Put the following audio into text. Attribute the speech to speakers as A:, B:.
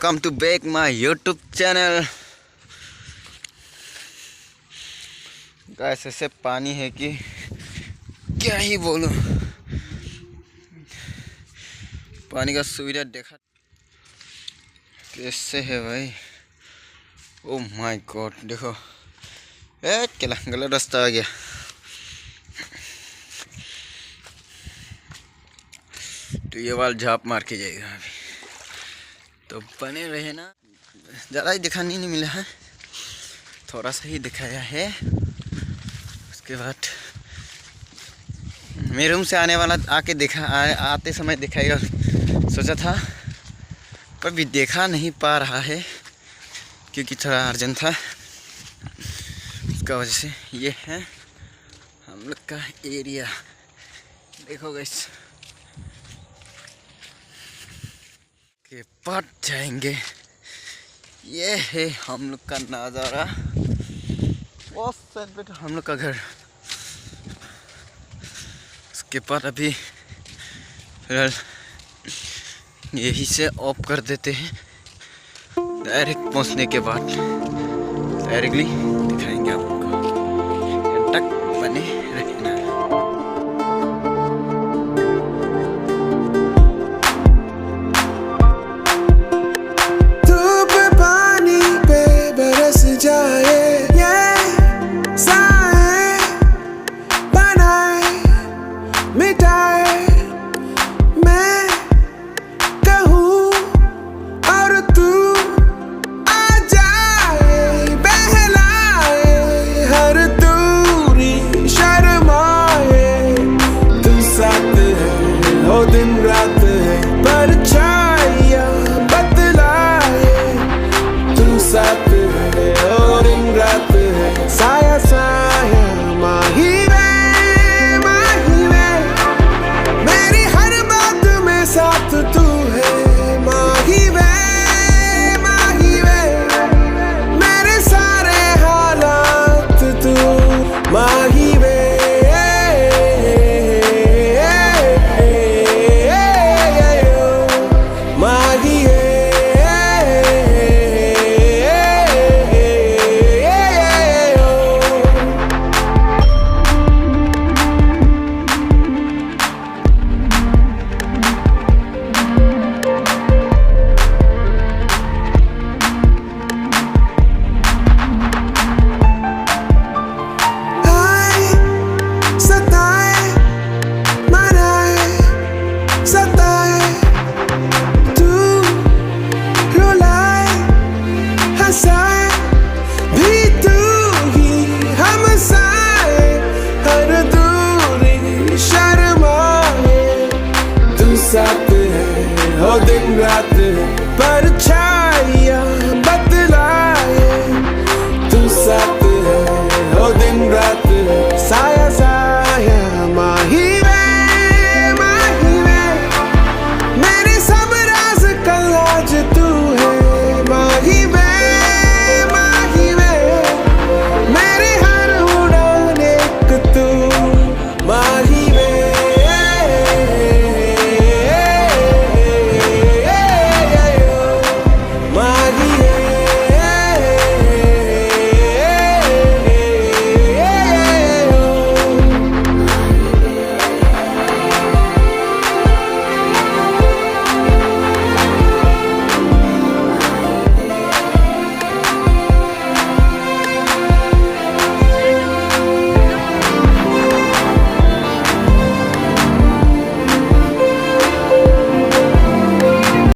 A: Welcome to back my YouTube channel. Guys ऐसे पानी है कि क्या ही बोलूं। पानी का सुविधा देखा कैसे है भाई। ओ माय गॉड, देखो क्या गलत रास्ता आ गया। तो ये वाल झाप मार के जाएगा अभी, तो बने रहे ना। ज़्यादा ही दिखाने नहीं मिला है, थोड़ा सा ही दिखाया है। उसके बाद मेरे रूम से आने वाला आके आते समय दिखाएगा सोचा था, पर भी देखा नहीं पा रहा है क्योंकि थोड़ा अर्जेंट था। उसका वजह से ये है हम लोग का एरिया। देखो गाइस के पास जाएंगे। ये है हम लोग का नज़ारा। वो साइड पे तो हम लोग का घर। उसके बाद अभी फिलहाल यही से ऑफ कर देते हैं। डायरेक्ट पहुंचने के बाद डायरेक्टली दिखाएंगे आपको। तब तक बने रहिए।